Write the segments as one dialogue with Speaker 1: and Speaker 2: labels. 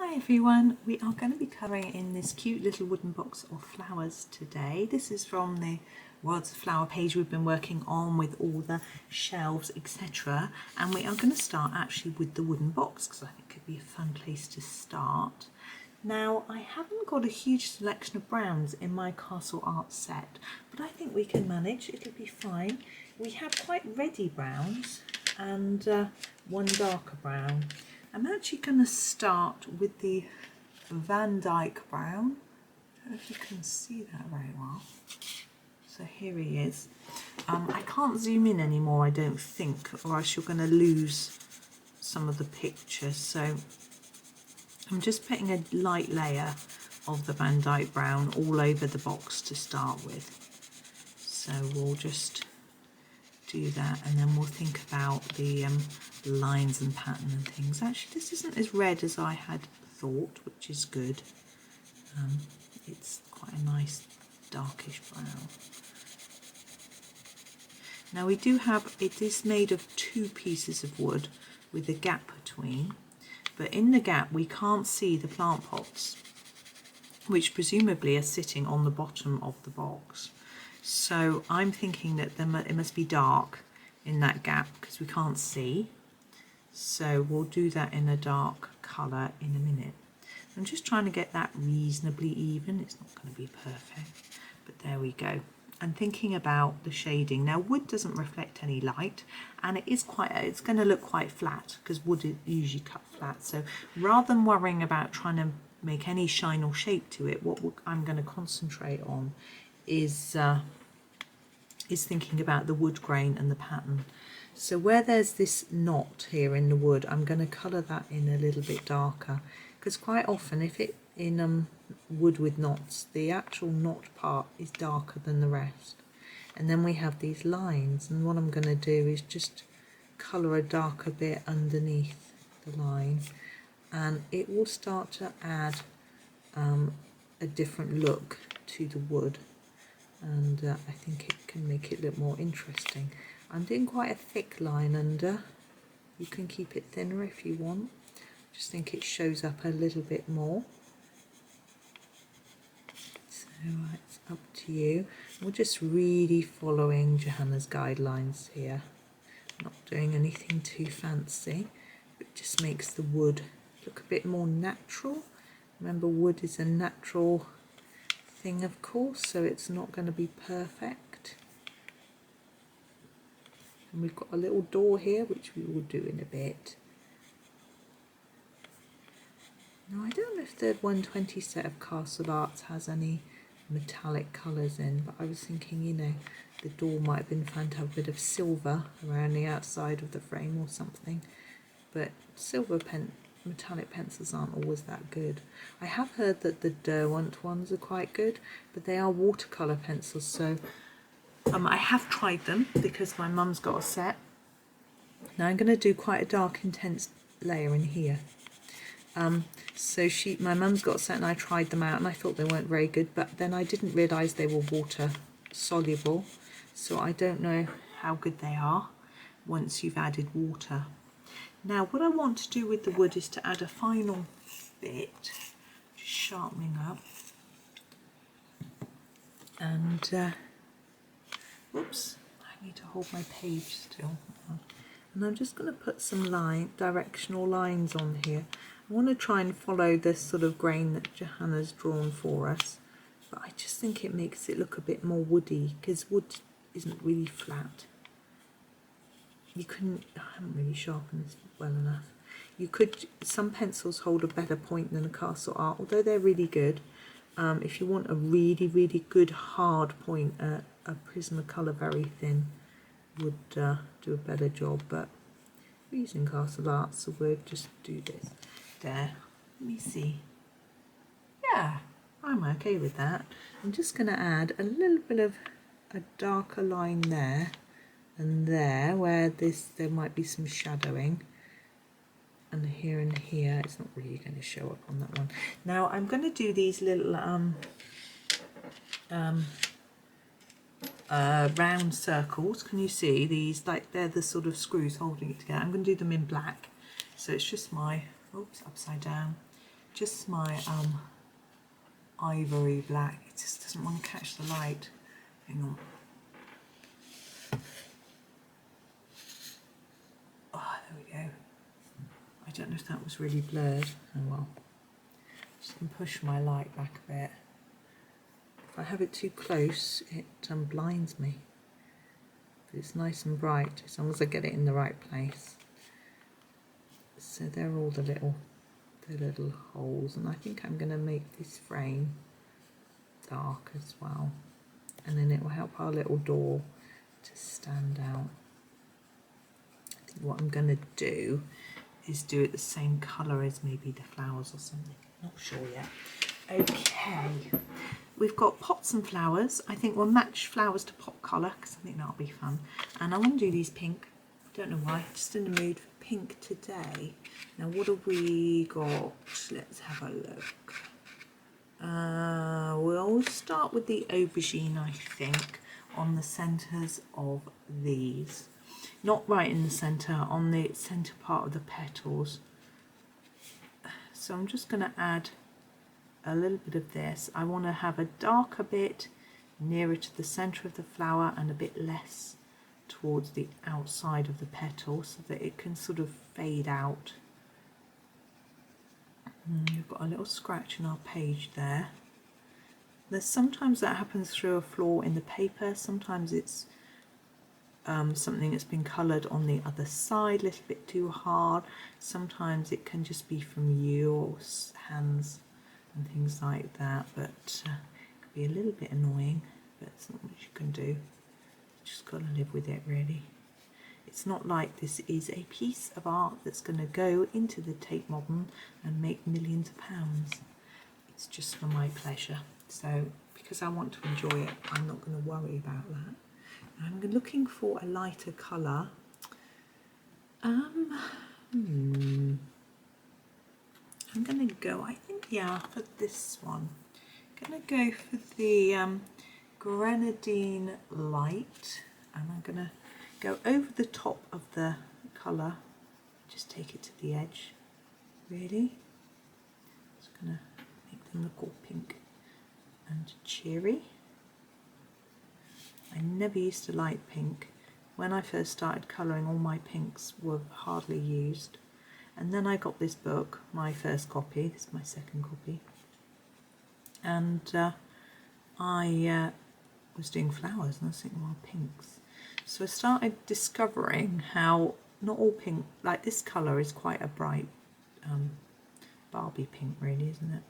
Speaker 1: Hi everyone, we are going to be colouring in this cute little wooden box of flowers today. This is from the Worlds of Flower page we've been working on with all the shelves, etc. And we are going to start actually with the wooden box because I think it could be a fun place to start. Now, I haven't got a huge selection of browns in my Castle Art set, but I think we can manage, it'll be fine. We have quite reddy browns and one darker brown. I'm actually going to start with the Dyke Brown. I don't know if you can see that very well. So here he is. I can't zoom in anymore, I don't think, or else you're going to lose some of the picture. So I'm just putting a light layer of the Dyke Brown all over the box to start with. So we'll just do that, and then we'll think about the lines and pattern and things. Actually, this isn't as red as I had thought, which is good. It's quite a nice darkish brown. Now we do have, it is made of two pieces of wood with a gap between, but in the gap we can't see the plant pots, which presumably are sitting on the bottom of the box. So I'm thinking that it must be dark in that gap because we can't see. So we'll do that in a dark colour in a minute. I'm just trying to get that reasonably even. It's not going to be perfect, but there we go. I'm thinking about the shading. Now wood doesn't reflect any light, and it's going to look quite flat because wood is usually cut flat. So rather than worrying about trying to make any shine or shape to it, what I'm going to concentrate on is thinking about the wood grain and the pattern. So where there's this knot here in the wood, I'm going to colour that in a little bit darker, because quite often if it in wood with knots, the actual knot part is darker than the rest. And then we have these lines, and what I'm going to do is just colour a darker bit underneath the line, and it will start to add a different look to the wood. And I think it can make it look more interesting. I'm doing quite a thick line under. You can keep it thinner if you want. Just think it shows up a little bit more. So it's up to you. We're just really following Johanna's guidelines here. Not doing anything too fancy. It just makes the wood look a bit more natural. Remember, wood is a natural thing, of course, so it's not going to be perfect. And we've got a little door here, which we will do in a bit. Now I don't know if the 120 set of Castle Arts has any metallic colours in, but I was thinking, you know, the door might have been fun to have a bit of silver around the outside of the frame or something, but silver metallic pencils aren't always that good. I have heard that the Derwent ones are quite good, but they are watercolour pencils, so I have tried them because my mum's got a set. Now I'm going to do quite a dark intense layer in here. So my mum's got a set and I tried them out and I thought they weren't very good, but then I didn't realise they were water soluble, so I don't know how good they are once you've added water. Now what I want to do with the wood is to add a final bit, just sharpening up, and oops, I need to hold my page still, and I'm just going to put some directional lines on here. I want to try and follow this sort of grain that Johanna's drawn for us, but I just think it makes it look a bit more woody, because wood isn't really flat. I haven't really sharpened this well enough. Some pencils hold a better point than a Castle Art, although they're really good. If you want a really, really good hard point, a Prismacolor very thin would do a better job, but we're using Castle Art, so we'll just do this. There, let me see. Yeah, I'm okay with that. I'm just going to add a little bit of a darker line there and there, where there might be some shadowing, and here and here. It's not really going to show up on that one. Now I'm going to do these little round circles. Can you see these? Like, they're the sort of screws holding it together. I'm going to do them in black, so it's just my, oops, upside down. just my Ivory Black. It just doesn't want to catch the light. Hang on. Oh, there we go. I don't know if that was really blurred. Oh well. Just going to push my light back a bit. If I have it too close, it blinds me. But it's nice and bright as long as I get it in the right place. So they're all the little holes, and I think I'm going to make this frame dark as well, and then it will help our little door to stand out. I think what I'm going to do is do it the same colour as maybe the flowers or something. Not sure yet. Okay, we've got pots and flowers. I think we'll match flowers to pot colour because I think that'll be fun. And I want to do these pink. Don't know why, just in the mood for pink today. Now what have we got? Let's have a look. We'll start with the aubergine, I think, on the centres of these. Not right in the centre, on the centre part of the petals. So I'm just going to add a little bit of this. I want to have a darker bit nearer to the centre of the flower and a bit less towards the outside of the petal so that it can sort of fade out. We've got a little scratch in our page there. There's sometimes that happens through a flaw in the paper, sometimes it's something that's been coloured on the other side a little bit too hard, sometimes it can just be from your hands and things like that, but it could be a little bit annoying, but it's not much you can do. You just got to live with it really. It's not like this is a piece of art that's going to go into the Tate Modern and make millions of pounds. It's just for my pleasure. So because I want to enjoy it, I'm not going to worry about that. I'm looking for a lighter colour. I'm going to go, I think, yeah, for this one. I'm going to go for the Grenadine Light, and I'm going to go over the top of the colour, just take it to the edge, really. Just going to make them look all pink and cheery. I never used to like pink. When I first started colouring, all my pinks were hardly used. And then I got this book, my first copy, this is my second copy, and I was doing flowers and I was thinking, well, pinks. So I started discovering how not all pink, like this colour is quite a bright Barbie pink really, isn't it?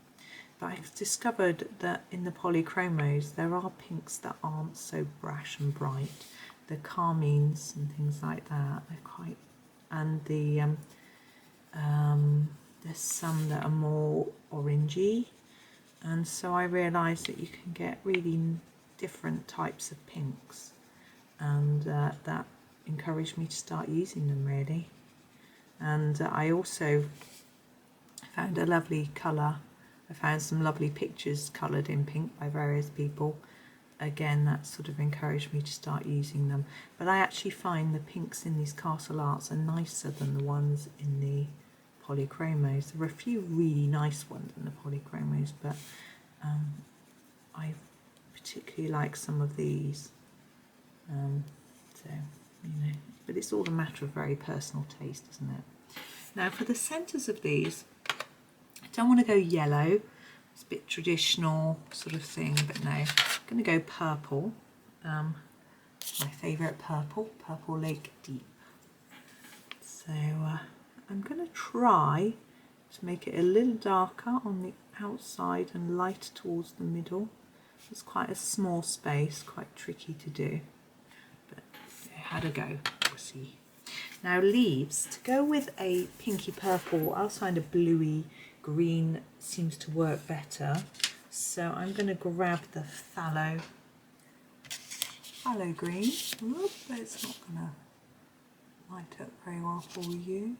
Speaker 1: But I discovered that in the polychromos there are pinks that aren't so brash and bright. The carmines and things like that, they're quite, and the there's some that are more orangey, and so I realised that you can get really different types of pinks, and that encouraged me to start using them really. And I also found a lovely colour. I found some lovely pictures coloured in pink by various people. Again, that sort of encouraged me to start using them. But I actually find the pinks in these Castle Arts are nicer than the ones in the polychromos. There are a few really nice ones in the polychromos, but I particularly like some of these. So, you know, but it's all a matter of very personal taste, isn't it? Now for the centres of these, I don't want to go yellow. It's a bit traditional sort of thing, but no, I'm going to go purple. My favourite purple, Purple Lake Deep. So I'm going to try to make it a little darker on the outside and lighter towards the middle. It's quite a small space, quite tricky to do, but I had a go. We'll see. Now leaves, to go with a pinky purple, I'll find a bluey green seems to work better. So I'm going to grab the Pthalo Green. Whoop, it's not going to light up very well for you.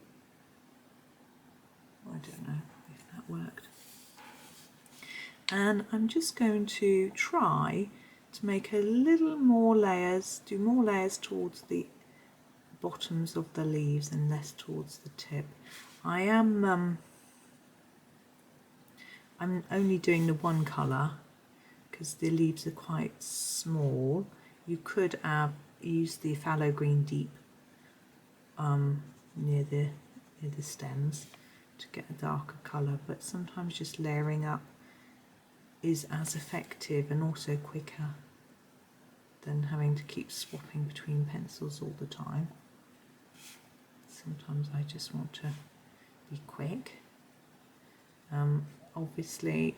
Speaker 1: I don't know if that worked. And I'm just going to try to make a little more layers, do more layers towards the bottoms of the leaves and less towards the tip. I am I'm only doing the one colour because the leaves are quite small. You could use the Pthalo Green deep near the stems to get a darker colour, but sometimes just layering up is as effective and also quicker than having to keep swapping between pencils all the time. Sometimes I just want to be quick. Obviously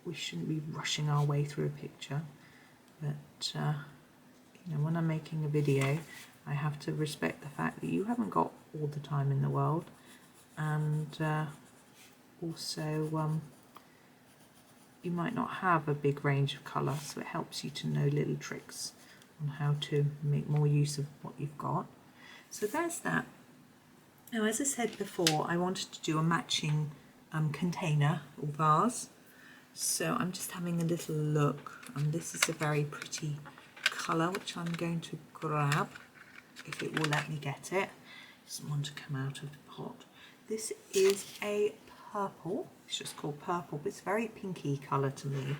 Speaker 1: we shouldn't be rushing our way through a picture, but you know, when I'm making a video I have to respect the fact that you haven't got all the time in the world, and also you might not have a big range of colour, so it helps you to know little tricks on how to make more use of what you've got. So there's that. Now, as I said before, I wanted to do a matching container or vase, so I'm just having a little look, and this is a very pretty colour which I'm going to grab if it will let me get it. It doesn't want to come out of the pot. This is a purple. It's just called purple, but it's a very pinky colour to me,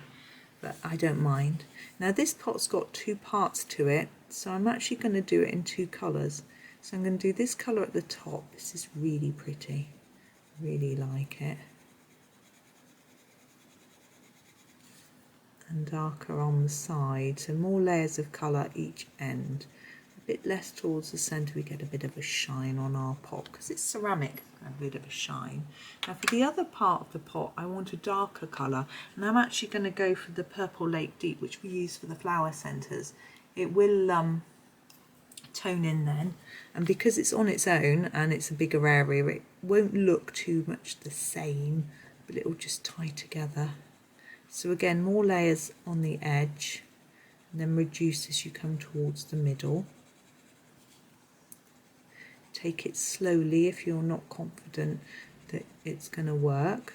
Speaker 1: but I don't mind. Now this pot's got two parts to it, so I'm actually going to do it in two colours. So I'm going to do this colour at the top. This is really pretty, really like it, and darker on the side, so more layers of colour each end. A bit less towards the centre, we get a bit of a shine on our pot because it's ceramic, a bit of a shine. Now for the other part of the pot I want a darker colour, and I'm actually going to go for the Purple Lake Deep, which we use for the flower centres. It will tone in then, and because it's on its own and it's a bigger area, it won't look too much the same, but it will just tie together. So again, more layers on the edge, and then reduce as you come towards the middle. Take it slowly if you're not confident that it's going to work.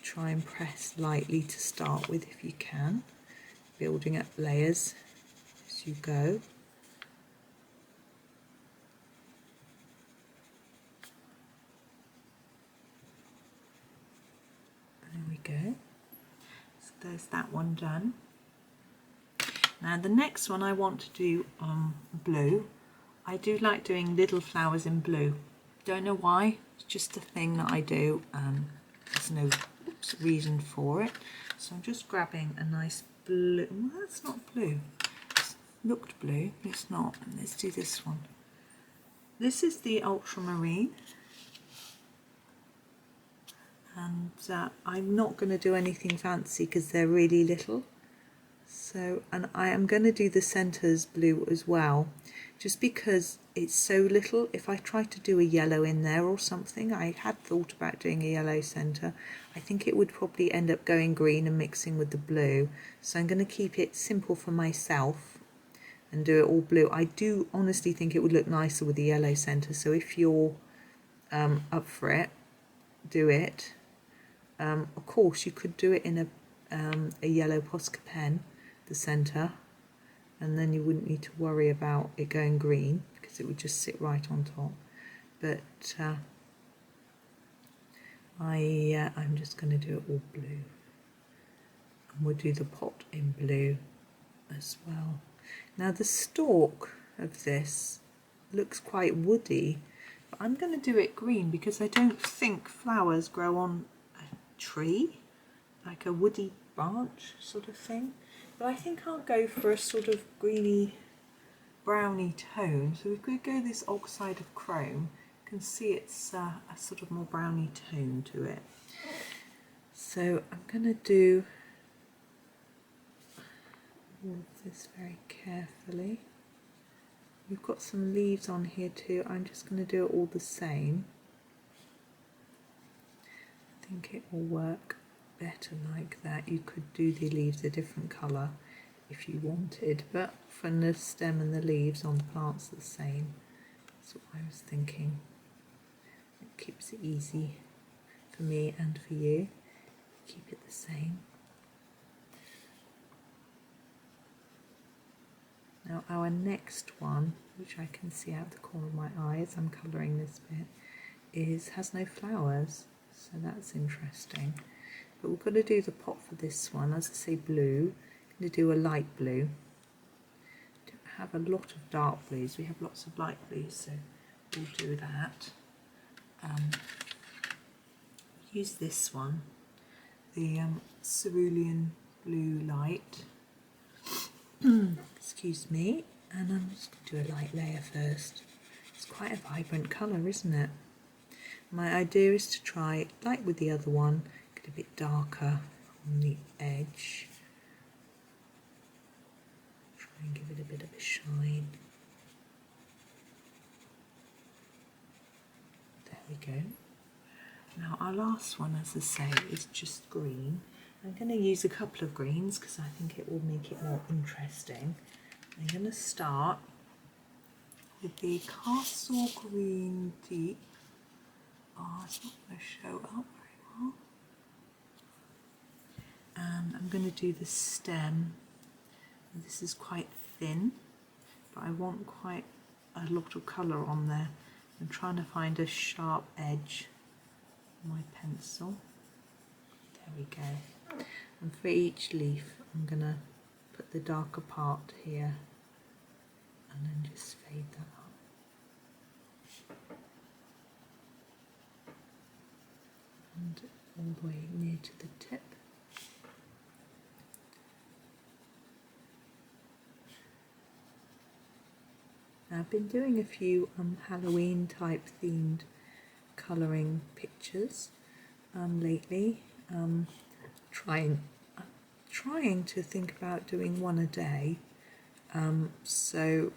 Speaker 1: Try and press lightly to start with if you can, building up layers as you go. There we go. So there's that one done. Now the next one I want to do blue. I do like doing little flowers in blue. Don't know why, it's just a thing that I do, and there's no reason for it. So I'm just grabbing a nice blue. Well, that's not blue. It looked blue, but it's not. Let's do this one. This is the Ultramarine, and I'm not going to do anything fancy because they're really little. So, and I am going to do the centres blue as well, just because it's so little. If I try to do a yellow in there or something, I had thought about doing a yellow centre, I think it would probably end up going green and mixing with the blue. So I'm going to keep it simple for myself and do it all blue. I do honestly think it would look nicer with the yellow centre, so if you're up for it, do it. Of course you could do it in a yellow Posca pen, the centre, and then you wouldn't need to worry about it going green because it would just sit right on top. But I'm just going to do it all blue, and we'll do the pot in blue as well. Now the stalk of this looks quite woody, but I'm going to do it green because I don't think flowers grow on a tree, like a woody branch sort of thing. But I think I'll go for a sort of greeny browny tone. So if we go this Oxide of Chrome, you can see it's a sort of more browny tone to it. So I'm going to do all of this very carefully. We've got some leaves on here too. I'm just going to do it all the same. I think it will work better like that. You could do the leaves a different colour if you wanted, but from the stem and the leaves on the plant's the same. That's what I was thinking. It keeps it easy for me and for you. Keep it the same. Now our next one, which I can see out the corner of my eye as I'm colouring this bit, has no flowers. So that's interesting. But we're going to do the pot for this one, as I say, blue. I'm going to do a light blue. Don't have a lot of dark blues. We have lots of light blues, so we'll do that. Use this one, the Cerulean Blue Light. Excuse me. And I'm just going to do a light layer first. It's quite a vibrant colour, isn't it? My idea is to try, like with the other one, get a bit darker on the edge. Try and give it a bit of a shine. There we go. Now our last one, as I say, is just green. I'm going to use a couple of greens because I think it will make it more interesting. I'm going to start with the Castle Green Deep. Oh, it's not going to show up very well. And I'm going to do the stem. This is quite thin, but I want quite a lot of colour on there. I'm trying to find a sharp edge on my pencil. There we go. And for each leaf, I'm going to put the darker part here and then just fade that up. And all the way near to the tip. Now, I've been doing a few Halloween type themed colouring pictures lately. Trying to think about doing one a day. So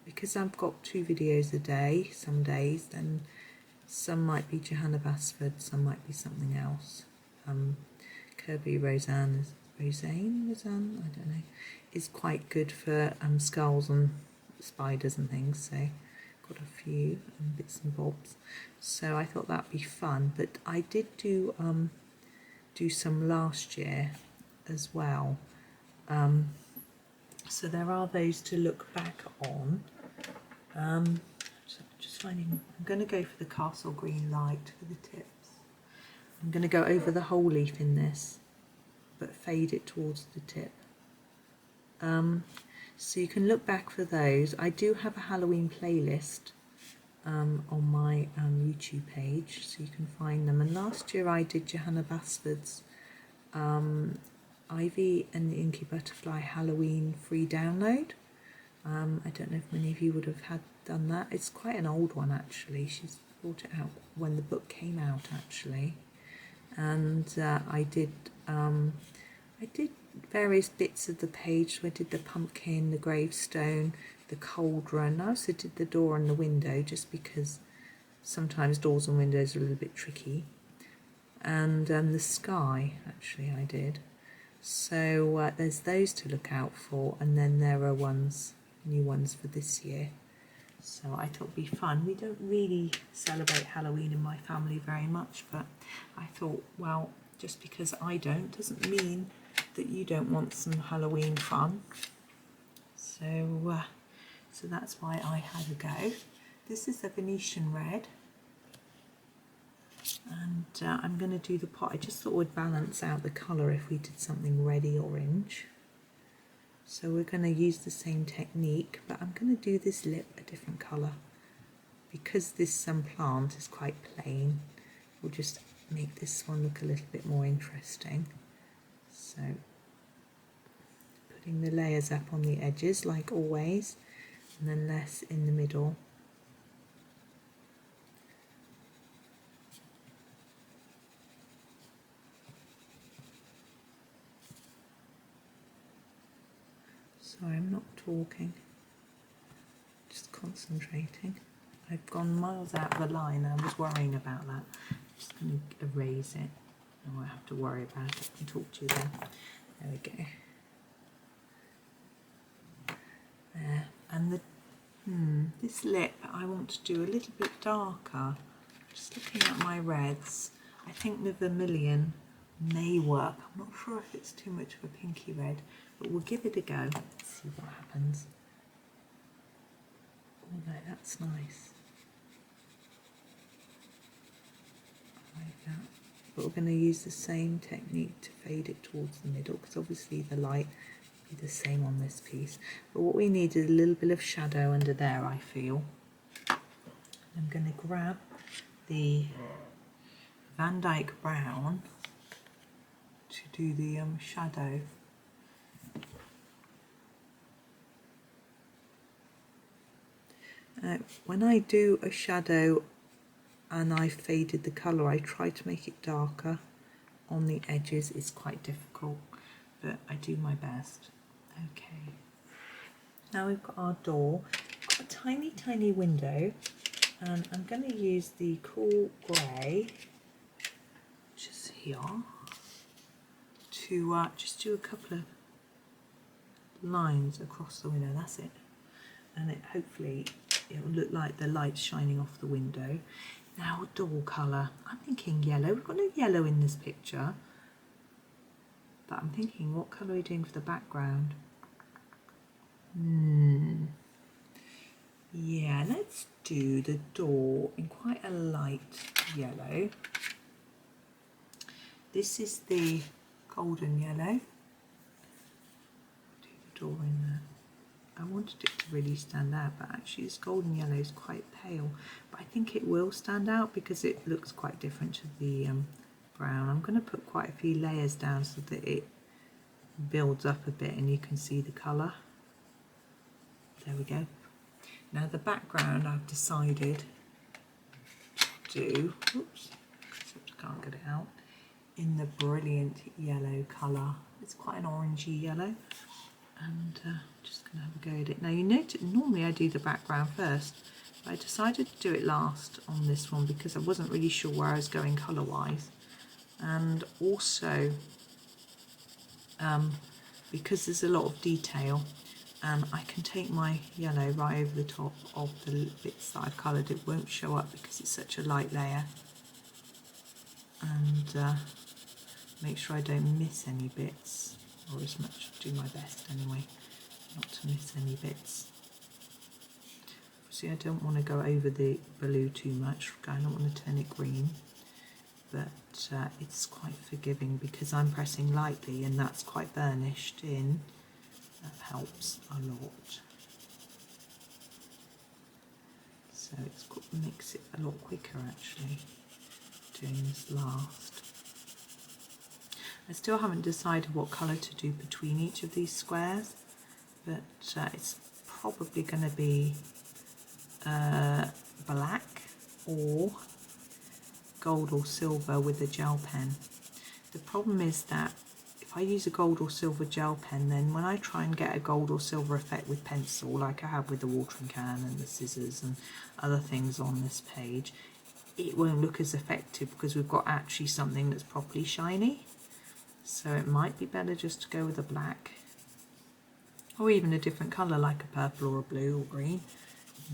Speaker 1: because I've got 2 videos a day, some days, then some might be Johanna Basford, some might be something else. Kirby Roseanne, I don't know, is quite good for skulls and spiders and things, so got a few bits and bobs. So I thought that'd be fun, but I did do some last year as well. So there are those to look back on. I'm going to go for the Castle Green Light for the tips. I'm going to go over the whole leaf in this, but fade it towards the tip. So you can look back for those. I do have a Halloween playlist on my YouTube page, so you can find them. And last year I did Johanna Basford's Ivy and the Inky Butterfly Halloween free download. I don't know if many of you would have done that. It's quite an old one actually. She's brought it out when the book came out actually. And I did various bits of the page. So I did the pumpkin, the gravestone, the cauldron. I also did the door and the window, just because sometimes doors and windows are a little bit tricky. And the sky actually I did. So there's those to look out for, and then there are new ones for this year. So I thought it'd be fun. We don't really celebrate Halloween in my family very much, but I thought, well, just because I don't doesn't mean that you don't want some Halloween fun. So that's why I had a go. This is a Venetian red, and I'm going to do the pot. I just thought it would balance out the colour if we did something reddy orange. So we're going to use the same technique, but I'm going to do this lip a different colour. Because this plant is quite plain, we'll just make this one look a little bit more interesting. So putting the layers up on the edges like always, and then less in the middle. Sorry, I'm not talking, just concentrating. I've gone miles out of the line. I was worrying about that. I'm just going to erase it. I won't have to worry about it. I can talk to you then. There we go. There. And this lip I want to do a little bit darker. Just looking at my reds, I think the Vermillion may work. I'm not sure if it's too much of a pinky red, but we'll give it a go. Let's see what happens. Oh no, that's nice. that. But we're going to use the same technique to fade it towards the middle, because obviously the light will be the same on this piece. But what we need is a little bit of shadow under there, I feel. I'm going to grab the Dyke Brown to do the shadow. When I do a shadow and I faded the colour, I try to make it darker on the edges. It's quite difficult, but I do my best. Okay, now we've got our door. We've got a tiny, tiny window, and I'm going to use the cool grey, which is here, to just do a couple of lines across the window. That's it, and hopefully it will look like the light's shining off the window. Now, door colour. I'm thinking yellow. We've got no yellow in this picture, but I'm thinking, what colour are we doing for the background? Yeah, let's do the door in quite a light yellow. This is the golden yellow. Do the door in there. I wanted it to really stand out, but actually this golden yellow is quite pale. But I think it will stand out because it looks quite different to the brown. I'm going to put quite a few layers down so that it builds up a bit and you can see the colour. There we go. Now the background I've decided to do, oops, I can't get it out, in the brilliant yellow colour. It's quite an orangey yellow. And just going to have a go at it. Now you notice normally I do the background first, but I decided to do it last on this one because I wasn't really sure where I was going colour wise, and also because there's a lot of detail, and I can take my yellow right over the top of the bits that I've coloured. It won't show up because it's such a light layer, and make sure I don't miss any bits, or as much, do my best anyway, not to miss any bits. See, I don't want to go over the blue too much, I don't want to turn it green, but it's quite forgiving because I'm pressing lightly and that's quite burnished in. That helps a lot. So it makes it a lot quicker actually, doing this last. I still haven't decided what colour to do between each of these squares, but it's probably going to be black or gold or silver with a gel pen. The problem is that if I use a gold or silver gel pen, then when I try and get a gold or silver effect with pencil, like I have with the watering can and the scissors and other things on this page, it won't look as effective because we've got actually something that's properly shiny. So it might be better just to go with a black, or even a different colour like a purple or a blue or green.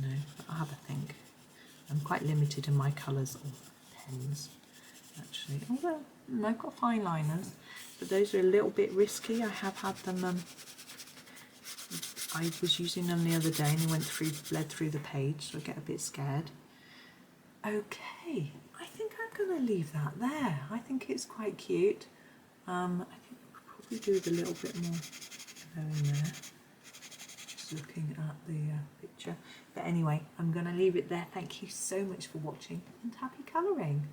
Speaker 1: No, but I'll have a think. I'm quite limited in my colours of pens actually, although I've got fine liners, but those are a little bit risky. I have had them, I was using them the other day and they bled through the page, so I get a bit scared. Okay, I think I'm going to leave that there. I think it's quite cute. I think we'll probably do with a little bit more in there, just looking at the picture. But anyway, I'm going to leave it there. Thank you so much for watching and happy colouring.